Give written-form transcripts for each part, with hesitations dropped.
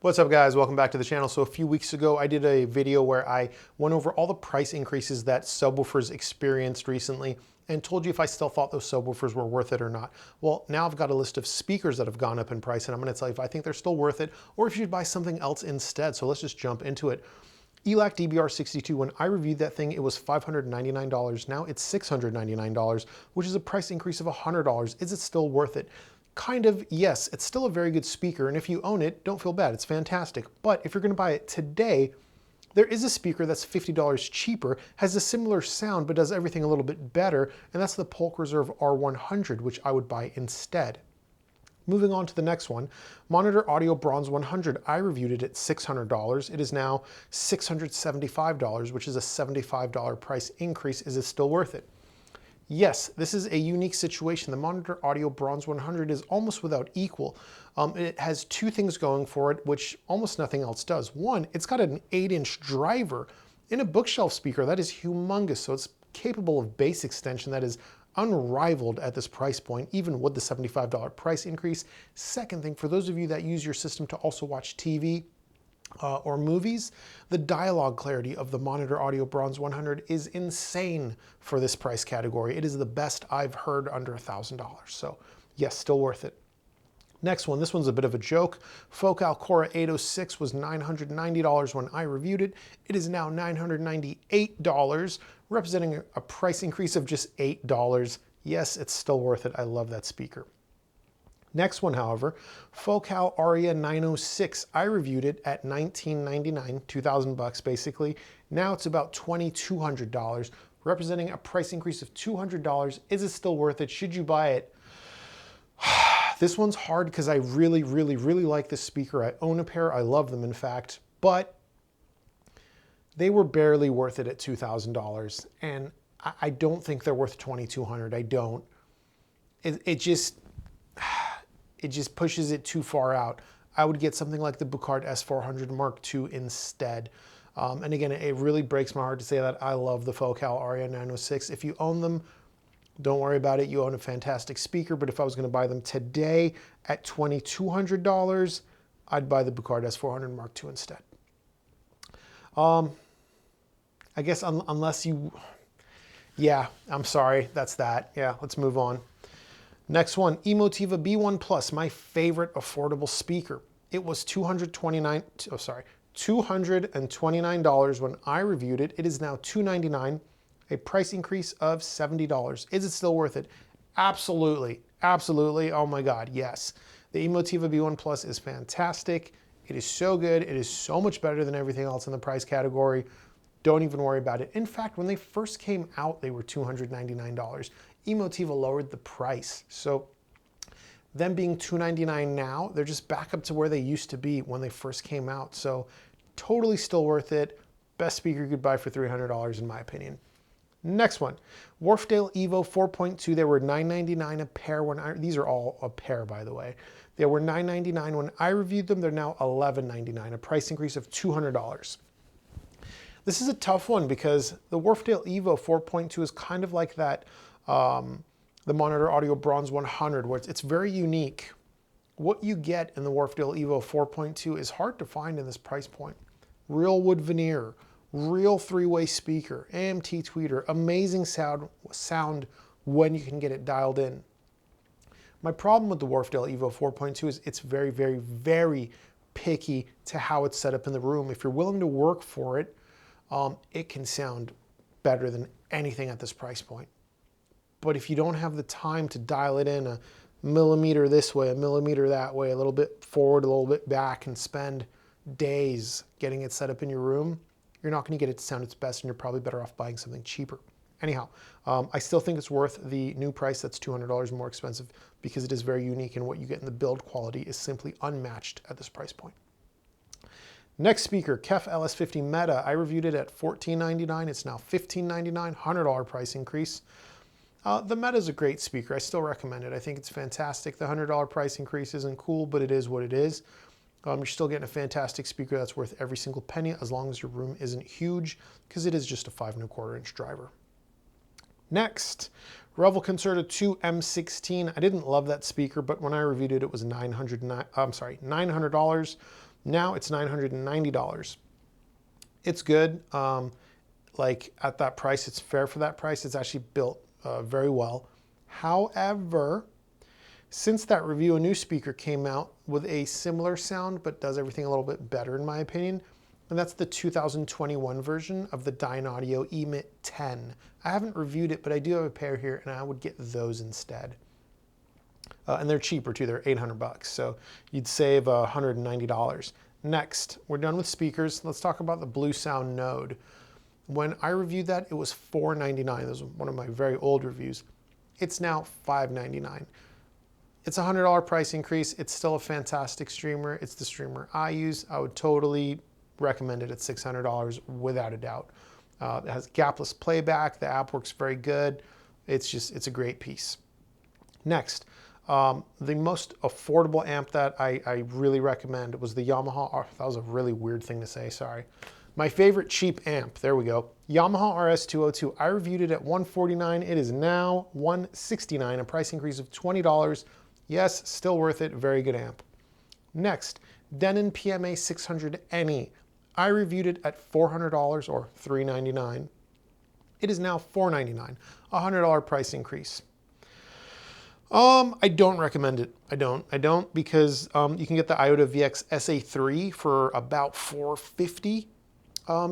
What's up guys, welcome back to the channel. So a few weeks ago I did a video where I went over all the price increases that subwoofers experienced recently and told you if I still thought those subwoofers were worth it or not. Well, now I've got a list of speakers that have gone up in price and I'm going to tell you if I think they're still worth it or if you should buy something else instead. So let's just jump into it. Elac DBR-62, when I reviewed that thing, it was $599. Now it's $699, which is a price increase of $100. Is it still worth it? Kind of, yes. It's still a very good speaker, and if you own it, don't feel bad. It's fantastic. But if you're going to buy it today, there is a speaker that's $50 cheaper, has a similar sound, but does everything a little bit better, and that's the Polk Reserve R100, which I would buy instead. Moving on to the next one, Monitor Audio Bronze 100. I reviewed it at $600. It is now $675, which is a $75 price increase. Is it still worth it? Yes, this is a unique situation. The Monitor Audio Bronze 100 is almost without equal. It has two things going for it, which almost nothing else does. One, it's got an 8-inch driver. In a bookshelf speaker, that is humongous, so it's capable of bass extension that is unrivaled at this price point, even with the $75 price increase. Second thing, for those of you that use your system to also watch TV, or movies, the dialogue clarity of the Monitor Audio Bronze 100 is insane for this price category. It is the best I've heard under $1,000. So yes, still worth it. Next one, this one's a bit of a joke. Focal Chora 806 was $990 when I reviewed it. It is now $998, representing a price increase of just $8. Yes, it's still worth it. I love that speaker. Next one, however, Focal Aria 906. I reviewed it at $1999, 2,000 bucks basically. Now it's about $2,200, representing a price increase of $200. Is it still worth it? Should you buy it? This one's hard because I really like this speaker. I own a pair. I love them, in fact, but they were barely worth it at $2,000, and I don't think they're worth $2,200. I don't. It just pushes it too far out. I would get something like the Buchardt S400 Mark II instead. And again, it really breaks my heart to say that. I love the Focal Aria 906. If you own them, don't worry about it. You own a fantastic speaker, but if I was gonna buy them today at $2,200, I'd buy the Buchardt S400 Mark II instead. I guess unless you, yeah, I'm sorry, that's that. Yeah, let's move on. Next one, Emotiva B1 Plus, my favorite affordable speaker. It was $229 when I reviewed it. It is now $299, a price increase of $70. Is it still worth it? Absolutely, absolutely. Oh my God, yes. The Emotiva B1 Plus is fantastic. It is so good. It is so much better than everything else in the price category. Don't even worry about it. In fact, when they first came out, they were $299. Emotiva lowered the price. So them being $299 now, they're just back up to where they used to be when they first came out. So totally still worth it. Best speaker you could buy for $300 in my opinion. Next one, Wharfedale Evo 4.2. They were $999 a pair when these are all a pair, by the way. They were $999 when I reviewed them. They're now $1199, a price increase of $200. This is a tough one because the Wharfedale Evo 4.2 is kind of like that, the Monitor Audio Bronze 100, where it's very unique. What you get in the Wharfedale Evo 4.2 is hard to find in this price point. Real wood veneer, real three-way speaker, AMT tweeter, amazing sound when you can get it dialed in. My problem with the Wharfedale Evo 4.2 is it's very picky to how it's set up in the room. If you're willing to work for it, it can sound better than anything at this price point. But if you don't have the time to dial it in a millimeter this way, a millimeter that way, a little bit forward, a little bit back, and spend days getting it set up in your room, you're not going to get it to sound its best, and you're probably better off buying something cheaper. Anyhow, I still think it's worth the new price that's $200 more expensive because it is very unique, and what you get in the build quality is simply unmatched at this price point. Next speaker, KEF LS50 Meta. I reviewed it at $1499. It's now $1599, $100 price increase. The Meta is a great speaker. I still recommend it. I think it's fantastic. The $100 price increase isn't cool, but it is what it is. You're still getting a fantastic speaker that's worth every single penny as long as your room isn't huge, because it is just a 5¼ inch driver. Next, Revel Concerta2 M16. I didn't love that speaker, but when I reviewed it, it was $900. Now it's $990. It's good. Like at that price, it's fair for that price. It's actually built very well. However, since that review, a new speaker came out with a similar sound, but does everything a little bit better in my opinion. And that's the 2021 version of the Dynaudio Emit 10. I haven't reviewed it, but I do have a pair here and I would get those instead. And they're cheaper too, they're 800 bucks. So you'd save $190. Next, we're done with speakers. Let's talk about the BlueSound Node. When I reviewed that, it was $499. This was one of my very old reviews. It's now $599. It's a $100 price increase. It's still a fantastic streamer. It's the streamer I use. I would totally recommend it at $600 without a doubt. It has gapless playback. The app works very good. It's a great piece. Next, the most affordable amp that I really recommend was the Yamaha, that was a really weird thing to say, sorry. My favorite cheap amp, there we go. Yamaha RS-202, I reviewed it at $149. It is now $169, a price increase of $20. Yes, still worth it, very good amp. Next, Denon PMA 600 NE. I reviewed it at $400 or $399. It is now $499, a $100 price increase. I don't recommend it. I don't because you can get the IotaVX SA3 for about $450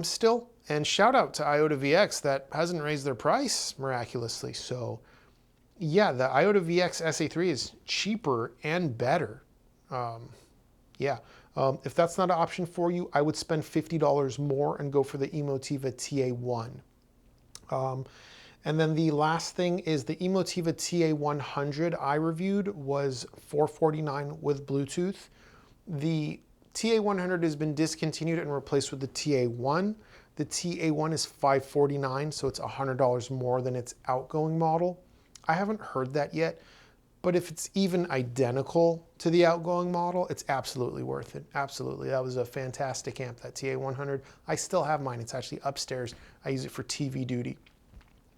still. And shout out to IotaVX that hasn't raised their price miraculously. So yeah, the IotaVX SA3 is cheaper and better. If that's not an option for you, I would spend $50 more and go for the Emotiva TA1. And then the last thing is the Emotiva TA100 I reviewed was $449 with Bluetooth. The TA100 has been discontinued and replaced with the TA1. The TA1 is $549, so it's $100 more than its outgoing model. I haven't heard that yet, but if it's even identical to the outgoing model, it's absolutely worth it. Absolutely. That was a fantastic amp, that TA100. I still have mine. It's actually upstairs. I use it for TV duty.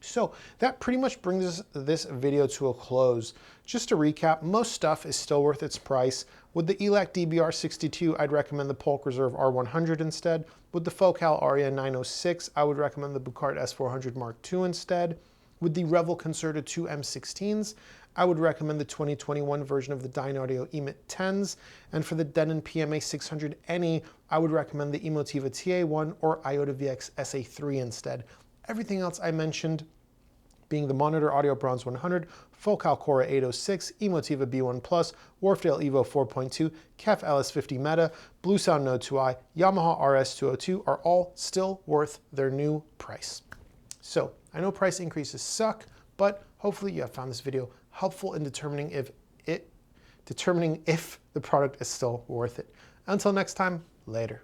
So that pretty much brings this video to a close. Just to recap, most stuff is still worth its price. With the Elac DBR-62, I'd recommend the Polk Reserve R100 instead. With the Focal Aria 906, I would recommend the Buchardt S400 Mark II instead. With the Revel Concerta2 M16s, I would recommend the 2021 version of the Dynaudio Emit 10s. And for the Denon PMA 600 NE, I would recommend the Emotiva TA1 or IotaVX SA3 instead. Everything else I mentioned, being the Monitor Audio Bronze 100, Focal Chora 806, Emotiva B1 Plus, Wharfedale Evo 4.2, KEF LS50 Meta, BlueSound Node 2i, Yamaha RS-202 are all still worth their new price. So I know price increases suck, but hopefully you have found this video helpful in determining if the product is still worth it. Until next time, later.